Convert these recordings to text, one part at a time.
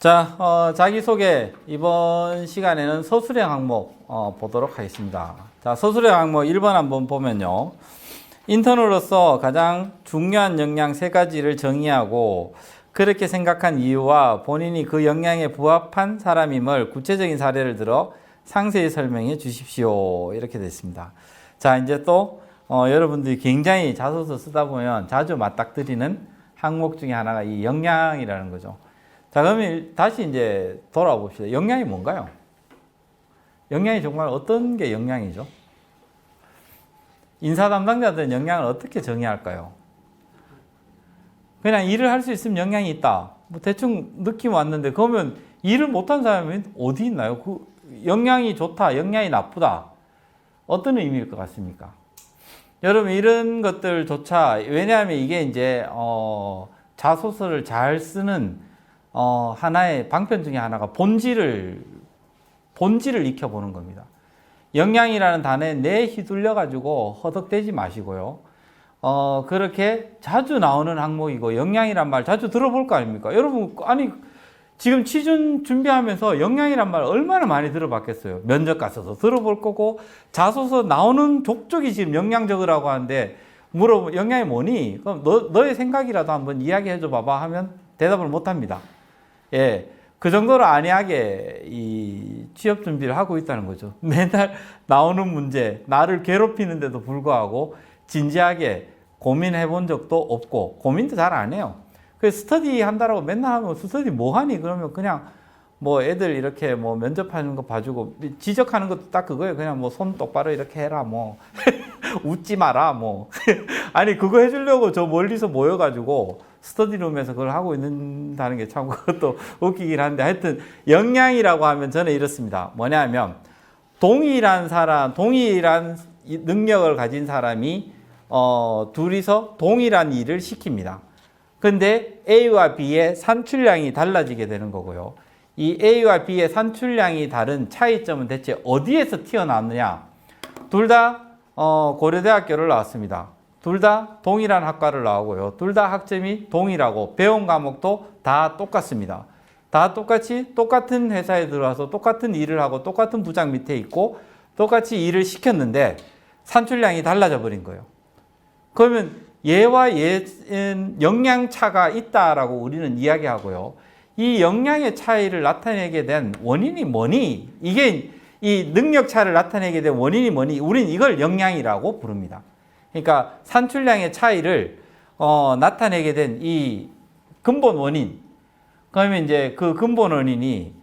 자, 자기소개. 이번 시간에는 서술형 항목 보도록 하겠습니다. 자, 서술형 항목 1번 한번 보면요. 인턴으로서 가장 중요한 역량 3가지를 정의하고 그렇게 생각한 이유와 본인이 그 역량에 부합한 사람임을 구체적인 사례를 들어 상세히 설명해 주십시오. 이렇게 됐습니다. 자, 이제 또 여러분들이 굉장히 자소서 쓰다 보면 자주 맞닥뜨리는 항목 중에 하나가 이 역량이라는 거죠. 자, 그러면 다시 이제 돌아와 봅시다. 역량이 뭔가요? 역량이 정말 어떤 게 역량이죠? 인사 담당자들은 역량을 어떻게 정의할까요? 그냥 일을 할 수 있으면 역량이 있다. 뭐 대충 느낌 왔는데, 그러면 일을 못한 사람이 어디 있나요? 그 역량이 좋다, 역량이 나쁘다. 어떤 의미일 것 같습니까? 여러분, 이런 것들조차, 왜냐하면 이게 이제, 자소서를 잘 쓰는 하나의 방편 중에 하나가 본질을 익혀보는 겁니다. 역량이라는 단어에 내 휘둘려 가지고 허덕대지 마시고요. 그렇게 자주 나오는 항목이고, 역량이란 말 자주 들어볼 거 아닙니까? 여러분, 아니, 지금 취준 준비하면서 역량이란 말 얼마나 많이 들어봤겠어요? 면접 가서도 들어볼 거고, 자소서 나오는 족족이 지금 역량 적으라고 하는데, 역량이 뭐니? 그럼 너의 생각이라도 한번 이야기해줘 봐봐 하면 대답을 못 합니다. 예, 그 정도로 안이하게 이 취업 준비를 하고 있다는 거죠. 맨날 나오는 문제, 나를 괴롭히는데도 불구하고 진지하게 고민해 본 적도 없고, 고민도 잘 안 해요. 그 스터디 한다라고 맨날 하면 스터디 뭐 하니? 그러면 그냥 뭐 애들 이렇게 뭐 면접하는 거 봐주고, 지적하는 것도 딱 그거예요. 그냥 뭐 손 똑바로 이렇게 해라, 뭐. 웃지 마라, 뭐. 아니, 그거 해주려고 저 멀리서 모여가지고 스터디룸에서 그걸 하고 있는다는 게 참 그것도 웃기긴 한데, 하여튼 역량이라고 하면 저는 이렇습니다. 뭐냐면 동일한 능력을 가진 사람이 둘이서 동일한 일을 시킵니다. 근데 A와 B의 산출량이 달라지게 되는 거고요. 이 A와 B의 산출량이 다른 차이점은 대체 어디에서 튀어나왔느냐? 둘 다 고려대학교를 나왔습니다. 둘 다 동일한 학과를 나오고요. 둘 다 학점이 동일하고 배운 과목도 다 똑같습니다. 다 똑같은 회사에 들어와서 똑같은 일을 하고 똑같은 부장 밑에 있고 똑같이 일을 시켰는데 산출량이 달라져 버린 거예요. 그러면 얘와 얘는 역량 차가 있다라고 우리는 이야기하고요. 이 역량의 차이를 나타내게 된 원인이 뭐니? 이게 이 능력 차를 나타내게 된 원인이 뭐니? 우리는 이걸 역량이라고 부릅니다. 그러니까 산출량의 차이를 나타내게 된 이 근본 원인. 그러면 이제 그 근본 원인이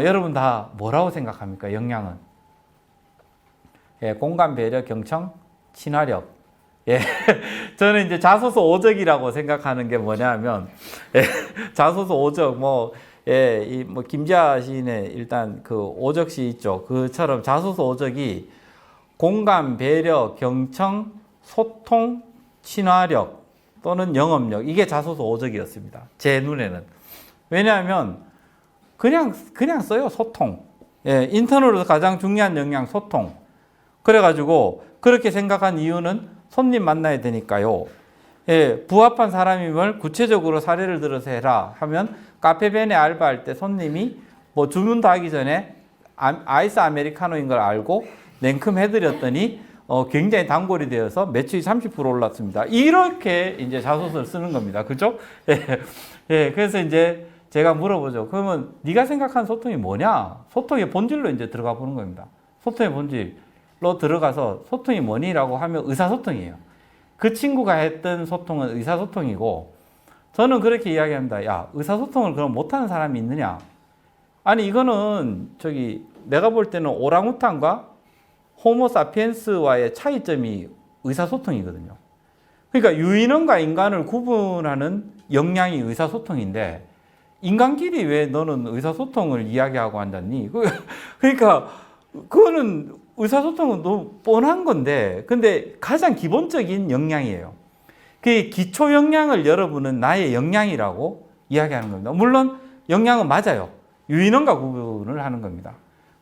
여러분 다 뭐라고 생각합니까? 역량은. 예, 공감, 배려, 경청, 친화력. 예, 저는 이제 자소서 오적이라고 생각하는 게 뭐냐면, 예, 자소서 오적, 예, 뭐 김지아 시인의 일단 그 오적시 있죠. 그처럼 자소서 오적이 공감, 배려, 경청, 소통, 친화력 또는 영업력, 이게 자소서 오적이었습니다. 제 눈에는. 왜냐하면 그냥 써요. 소통. 예, 인턴으로서 가장 중요한 역량 소통. 그래가지고 그렇게 생각한 이유는 손님 만나야 되니까요. 예, 부합한 사람임을 구체적으로 사례를 들어서 해라 하면, 카페벤에 알바할 때 손님이 뭐 주문도 하기 전에 아이스 아메리카노인 걸 알고 냉큼 해드렸더니 굉장히 단골이 되어서 매출이 30% 올랐습니다. 이렇게 이제 자소서를 쓰는 겁니다. 그죠? 예, 예, 그래서 이제 제가 물어보죠. 그러면 네가 생각한 소통이 뭐냐? 소통의 본질로 이제 들어가 보는 겁니다. 소통의 본질로 들어가서 소통이 뭐니라고 하면 의사소통이에요. 그 친구가 했던 소통은 의사소통이고, 저는 그렇게 이야기합니다. 야, 의사소통을 그럼 못하는 사람이 있느냐? 아니, 이거는 내가 볼 때는 오랑우탄과 호모사피엔스와의 차이점이 의사소통이거든요. 그러니까 유인원과 인간을 구분하는 역량이 의사소통인데, 인간끼리 왜 너는 의사소통을 이야기하고 앉았니? 그러니까 그거는 의사소통은 너무 뻔한 건데, 근데 가장 기본적인 역량이에요. 그 기초 역량을 여러분은 나의 역량이라고 이야기하는 겁니다. 물론 역량은 맞아요. 유인원과 구분을 하는 겁니다.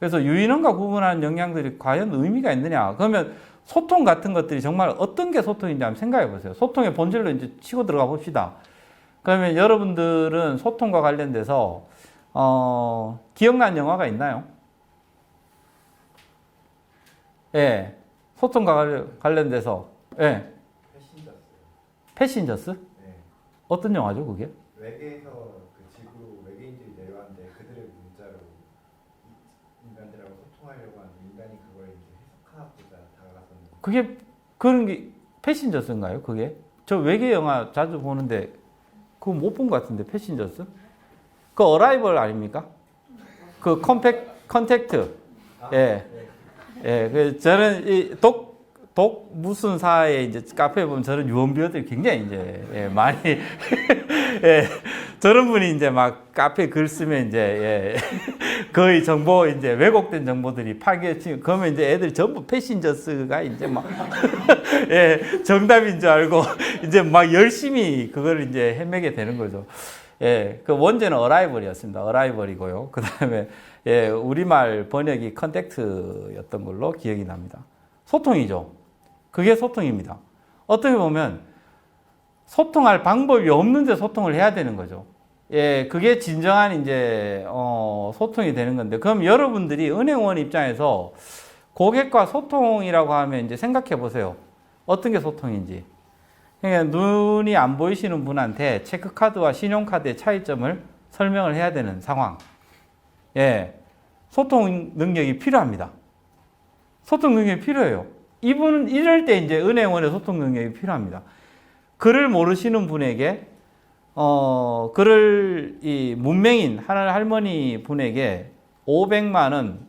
그래서 유인원과 구분하는 역량들이 과연 의미가 있느냐? 그러면 소통 같은 것들이 정말 어떤 게 소통인지 한번 생각해 보세요. 소통의 본질로 이제 치고 들어가 봅시다. 그러면 여러분들은 소통과 관련돼서 기억나는 영화가 있나요? 예. 소통과 관련돼서. 예. 패신저스. 패신저스? 네. 어떤 영화죠, 그게? 외계에서 그 지구로 외계인들이 내려왔는데 그들의 문자로 인간들하고 소통하려고 하는데 인간이 그걸 이제 해석하고자 다가갔었는데. 그게 그런 게 패신저스인가요? 그게? 저 외계 영화 자주 보는데 그거 못 본 것 같은데 패신저스? 그 어라이벌 아닙니까? 그 컨택트. 예. 예. 그 저는 이 독 무슨 사에 이제 카페에 보면 저런 유언비어들이 굉장히 이제 예, 많이 예, 저런 분이 이제 막 카페 글 쓰면 이제 예, 거의 정보 이제 왜곡된 정보들이 파괴치 그러면 이제 애들 전부 패신저스가 이제 막 예, 정답인 줄 알고 이제 막 열심히 그걸 이제 헤매게 되는 거죠. 예, 그 원제는 어라이벌이었습니다. 어라이벌이고요. 그 다음에 예, 우리말 번역이 컨택트였던 걸로 기억이 납니다. 소통이죠. 그게 소통입니다. 어떻게 보면 소통할 방법이 없는데 소통을 해야 되는 거죠. 예, 그게 진정한 이제 소통이 되는 건데, 그럼 여러분들이 은행원 입장에서 고객과 소통이라고 하면 이제 생각해 보세요. 어떤 게 소통인지. 그러니까 눈이 안 보이시는 분한테 체크카드와 신용카드의 차이점을 설명을 해야 되는 상황. 예, 소통 능력이 필요합니다. 소통 능력이 필요해요. 이분은 이럴 때 이제 은행원의 소통 능력이 필요합니다. 글을 모르시는 분에게 글을 이 문맹인 할머니 분에게 500만 원,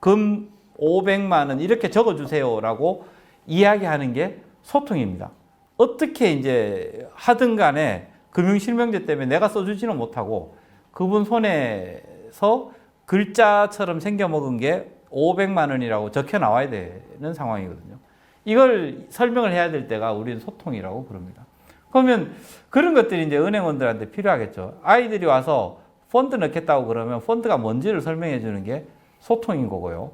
금 500만 원 이렇게 적어주세요라고 이야기하는 게 소통입니다. 어떻게 이제 하든 간에 금융실명제 때문에 내가 써주지는 못하고 그분 손에서 글자처럼 생겨먹은 게 500만 원이라고 적혀 나와야 되는 상황이거든요. 이걸 설명을 해야 될 때가 우리는 소통이라고 부릅니다. 그러면 그런 것들이 이제 은행원들한테 필요하겠죠. 아이들이 와서 펀드 넣겠다고 그러면 펀드가 뭔지를 설명해 주는 게 소통인 거고요.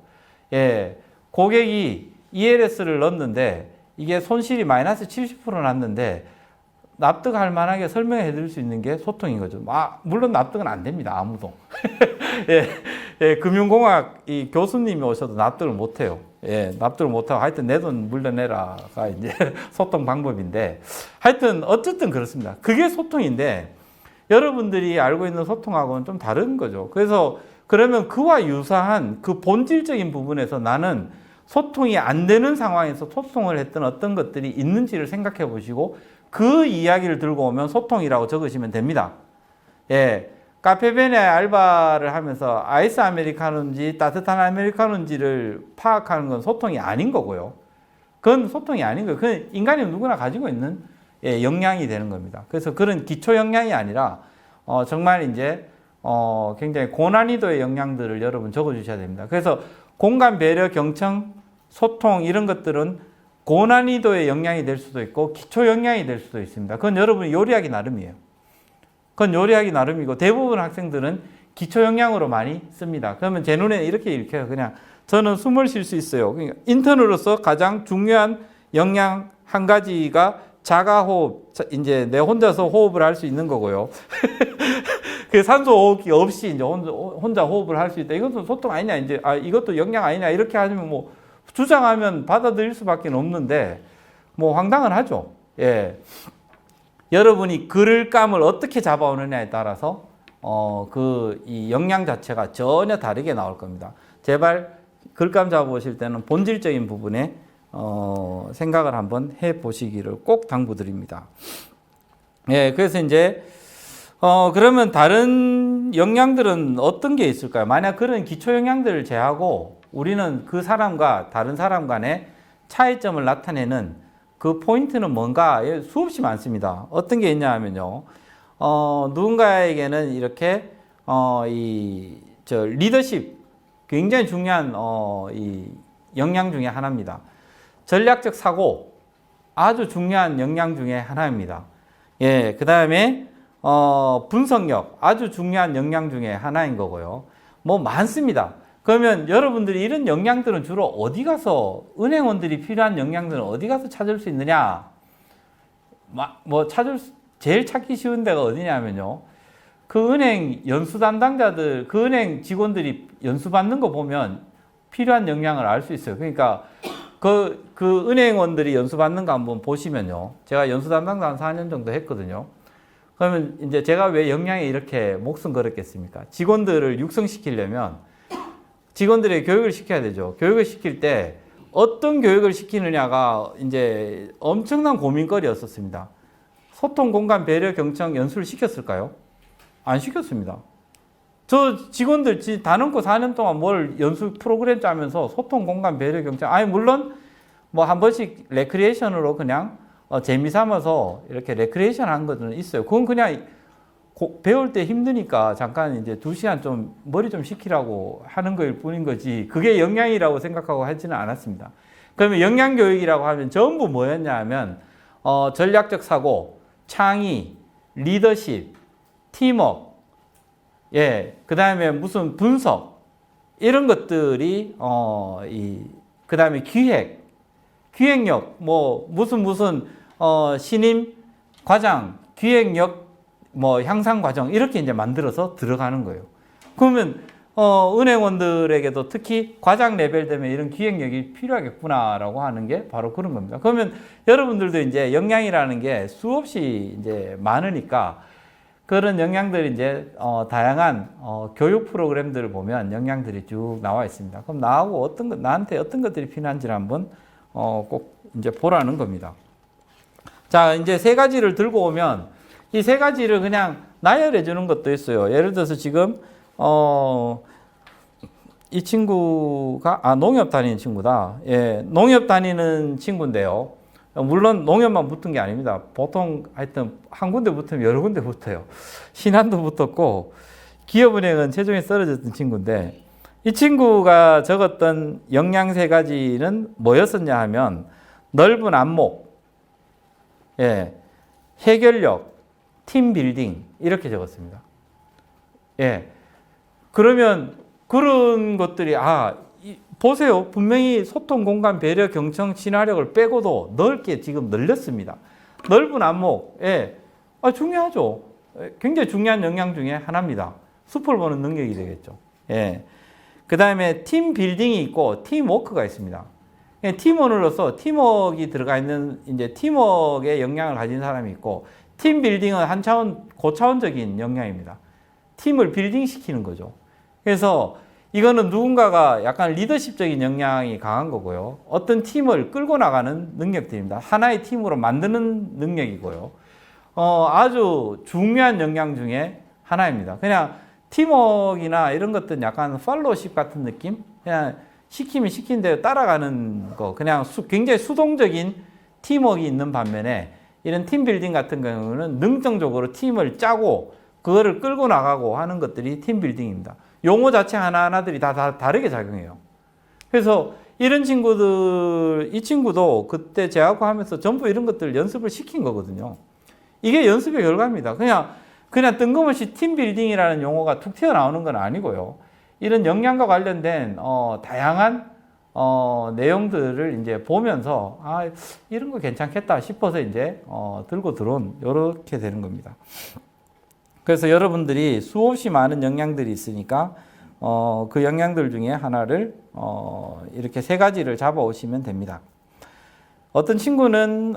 예, 고객이 ELS를 넣었는데 이게 손실이 마이너스 70% 났는데 납득할 만하게 설명해 드릴 수 있는 게 소통인 거죠. 물론 납득은 안 됩니다. 아무도. 예, 예, 금융공학 이 교수님이 오셔도 납득을 못 해요. 예, 납득을 못 하고 하여튼 내 돈 물려내라가 이제 소통 방법인데 하여튼 어쨌든 그렇습니다. 그게 소통인데 여러분들이 알고 있는 소통하고는 좀 다른 거죠. 그래서 그러면 그와 유사한 그 본질적인 부분에서 나는 소통이 안 되는 상황에서 소통을 했던 어떤 것들이 있는지를 생각해 보시고 그 이야기를 들고 오면 소통이라고 적으시면 됩니다. 예. 카페베네 알바를 하면서 아이스 아메리카노인지 따뜻한 아메리카노인지를 파악하는 건 소통이 아닌 거고요. 그건 소통이 아닌 거예요. 그건 인간이 누구나 가지고 있는 예, 역량이 되는 겁니다. 그래서 그런 기초 역량이 아니라 정말 이제 굉장히 고난이도의 역량들을 여러분 적어주셔야 됩니다. 그래서 공감, 배려, 경청, 소통 이런 것들은 고난이도의 역량이 될 수도 있고 기초 역량이 될 수도 있습니다. 그건 여러분이 요리하기 나름이에요. 그건 요리하기 나름이고 대부분 학생들은 기초 역량으로 많이 씁니다. 그러면 제 눈에 이렇게 읽혀요. 그냥 저는 숨을 쉴 수 있어요. 그러니까 인턴으로서 가장 중요한 역량 한 가지가 자가호흡. 이제 내 혼자서 호흡을 할 수 있는 거고요. 그 산소 호흡기 없이 이제 혼자 호흡을 할 수 있다. 이것도 소통 아니냐? 이제 이것도 역량 아니냐? 이렇게 하면 뭐 주장하면 받아들일 수밖에 없는데 뭐 황당은 하죠. 예. 여러분이 글감을 어떻게 잡아오느냐에 따라서 이 역량 자체가 전혀 다르게 나올 겁니다. 제발 글감 잡아보실 때는 본질적인 부분에 생각을 한번 해보시기를 꼭 당부드립니다. 예, 그래서 이제 그러면 다른 역량들은 어떤 게 있을까요? 만약 그런 기초 역량들을 제하고 우리는 그 사람과 다른 사람 간의 차이점을 나타내는 그 포인트는 뭔가 수없이 많습니다. 어떤 게 있냐 하면요. 누군가에게는 이렇게 리더십 굉장히 중요한 이 역량 중에 하나입니다. 전략적 사고 아주 중요한 역량 중에 하나입니다. 예, 그 다음에 분석력 아주 중요한 역량 중에 하나인 거고요. 뭐 많습니다. 그러면 여러분들이 이런 역량들은 주로 어디 가서 은행원들이 필요한 역량들은 어디 가서 찾을 수 있느냐? 제일 찾기 쉬운 데가 어디냐면요. 그 은행 연수 담당자들, 그 은행 직원들이 연수 받는 거 보면 필요한 역량을 알 수 있어요. 그러니까 그 은행원들이 연수 받는 거 한번 보시면요. 제가 연수 담당자 한 4년 정도 했거든요. 그러면 이제 제가 왜 역량에 이렇게 목숨 걸었겠습니까? 직원들을 육성시키려면 직원들에게 교육을 시켜야 되죠. 교육을 시킬 때 어떤 교육을 시키느냐가 이제 엄청난 고민거리였었습니다. 소통, 공감, 배려, 경청 연수를 시켰을까요? 안 시켰습니다. 저 직원들 다 넘고 4년 동안 뭘 연수 프로그램 짜면서 소통, 공감, 배려, 경청. 아니, 물론 뭐 한 번씩 레크리에이션으로 그냥 재미 삼아서 이렇게 레크리에이션 한 것은 있어요. 그건 그냥 배울 때 힘드니까 잠깐 이제 2시간 좀 머리 좀 식히라고 하는 거일 뿐인 거지 그게 역량이라고 생각하고 하지는 않았습니다. 그러면 역량교육이라고 하면 전부 뭐였냐 하면 전략적 사고, 창의, 리더십, 팀워크, 예, 그 다음에 무슨 분석 이런 것들이 그 다음에 기획력, 뭐 무슨 신임 과장, 기획력 뭐 향상 과정 이렇게 이제 만들어서 들어가는 거예요. 그러면 은행원들에게도 특히 과장 레벨 되면 이런 기획력이 필요하겠구나라고 하는 게 바로 그런 겁니다. 그러면 여러분들도 이제 역량이라는 게 수없이 이제 많으니까 그런 역량들이 이제 다양한 교육 프로그램들을 보면 역량들이 쭉 나와 있습니다. 그럼 나한테 어떤 것들이 필요한지를 한번 꼭 이제 보라는 겁니다. 자, 이제 3가지를 들고 오면 이 3가지를 그냥 나열해 주는 것도 있어요. 예를 들어서 지금 이 친구가 농협 다니는 친구다. 예, 농협 다니는 친구인데요. 물론 농협만 붙은 게 아닙니다. 보통 하여튼 한 군데 붙으면 여러 군데 붙어요. 신한도 붙었고 기업은행은 체중이 떨어졌던 친구인데 이 친구가 적었던 역량 3가지는 뭐였었냐 하면 넓은 안목, 예, 해결력, 팀 빌딩 이렇게 적었습니다. 예. 그러면 그런 것들이 보세요. 분명히 소통, 공감, 배려, 경청, 친화력을 빼고도 넓게 지금 늘렸습니다. 넓은 안목, 예. 중요하죠. 굉장히 중요한 역량 중에 하나입니다. 숲을 보는 능력이 되겠죠. 예. 그 다음에 팀 빌딩이 있고 팀워크가 있습니다. 팀원으로서 팀워크가 들어가 있는 이제 팀워크의 역량을 가진 사람이 있고 팀 빌딩은 한 차원 고차원적인 역량입니다. 팀을 빌딩 시키는 거죠. 그래서 이거는 누군가가 약간 리더십적인 역량이 강한 거고요. 어떤 팀을 끌고 나가는 능력들입니다. 하나의 팀으로 만드는 능력이고요. 아주 중요한 역량 중에 하나입니다. 그냥 팀워크나 이런 것들은 약간 팔로우십 같은 느낌? 그냥 시키면 시킨 대로 따라가는 거. 그냥 굉장히 수동적인 팀워크가 있는 반면에 이런 팀빌딩 같은 경우는 능동적으로 팀을 짜고 그거를 끌고 나가고 하는 것들이 팀빌딩입니다. 용어 자체 하나하나들이 다 다르게 작용해요. 그래서 이런 친구들, 이 친구도 그때 재학과 하면서 전부 이런 것들 연습을 시킨 거거든요. 이게 연습의 결과입니다. 그냥 뜬금없이 팀빌딩이라는 용어가 툭 튀어나오는 건 아니고요. 이런 역량과 관련된 다양한 내용들을 이제 보면서 이런 거 괜찮겠다 싶어서 이제 들고 들어온 이렇게 되는 겁니다. 그래서 여러분들이 수없이 많은 역량들이 있으니까 그 역량들 중에 하나를 이렇게 3가지를 잡아오시면 됩니다. 어떤 친구는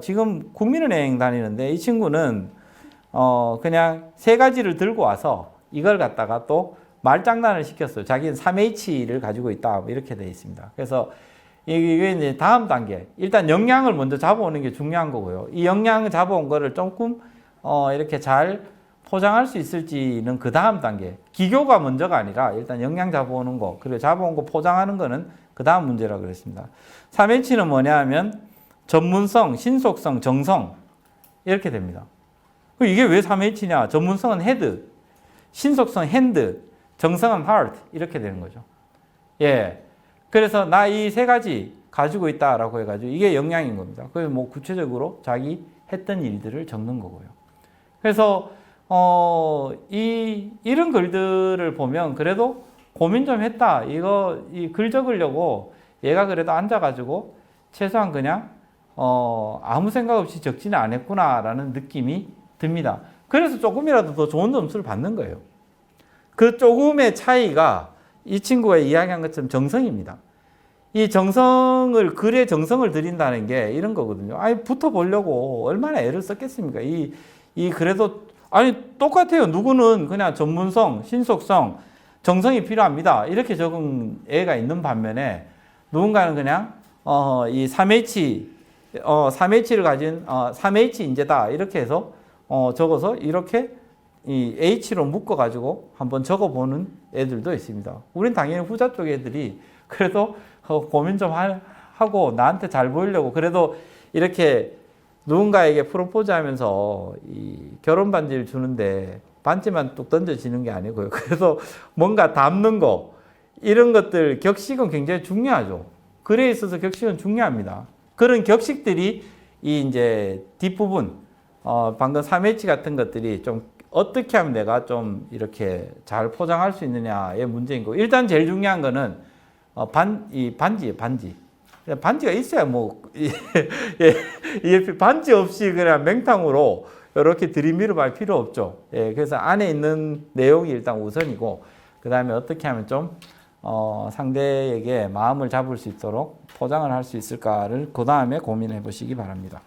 지금 국민은행 다니는데 이 친구는 그냥 3가지를 들고 와서 이걸 갖다가 또 말장난을 시켰어요. 자기는 3H를 가지고 있다. 이렇게 되어 있습니다. 그래서 이게 이제 다음 단계. 일단 역량을 먼저 잡아오는 게 중요한 거고요. 이 역량을 잡아온 거를 조금 이렇게 잘 포장할 수 있을지는 그 다음 단계. 기교가 먼저가 아니라 일단 역량 잡아오는 거. 그리고 잡아온 거 포장하는 거는 그 다음 문제라고 그랬습니다. 3H는 뭐냐 하면 전문성, 신속성, 정성. 이렇게 됩니다. 이게 왜 3H냐? 전문성은 헤드, 신속성 핸드, 정성은 heart 이렇게 되는 거죠. 예, 그래서 나 이 3가지 가지고 있다라고 해가지고 이게 역량인 겁니다. 그래서 뭐 구체적으로 자기 했던 일들을 적는 거고요. 그래서 이런 글들을 보면 그래도 고민 좀 했다. 이 글 적으려고 얘가 그래도 앉아가지고 최소한 그냥 아무 생각 없이 적지는 않았구나라는 느낌이 듭니다. 그래서 조금이라도 더 좋은 점수를 받는 거예요. 그 조금의 차이가 이 친구가 이야기한 것처럼 정성입니다. 이 정성을, 글에 정성을 들인다는 게 이런 거거든요. 아니, 붙어보려고 얼마나 애를 썼겠습니까? 그래도, 아니, 똑같아요. 누구는 그냥 전문성, 신속성, 정성이 필요합니다. 이렇게 적은 애가 있는 반면에 누군가는 그냥, 이 3H를 가진, 3H 인재다. 이렇게 해서, 적어서 이렇게 이 H로 묶어가지고 한번 적어보는 애들도 있습니다. 우린 당연히 후자 쪽 애들이 그래도 고민 좀 하고 나한테 잘 보이려고 그래도 이렇게 누군가에게 프로포즈 하면서 이 결혼 반지를 주는데 반지만 뚝 던져지는 게 아니고요. 그래서 뭔가 담는 거 이런 것들 격식은 굉장히 중요하죠. 글에 있어서 격식은 중요합니다. 그런 격식들이 이 이제 뒷부분 방금 3H 같은 것들이 좀 어떻게 하면 내가 좀 이렇게 잘 포장할 수 있느냐의 문제인 거고 일단 제일 중요한 거는 반지예요, 반지. 반지가 있어야 뭐, 반지 없이 그냥 맹탕으로 이렇게 들이밀어 갈 필요 없죠. 예, 그래서 안에 있는 내용이 일단 우선이고, 그 다음에 어떻게 하면 좀, 상대에게 마음을 잡을 수 있도록 포장을 할 수 있을까를 그 다음에 고민해 보시기 바랍니다.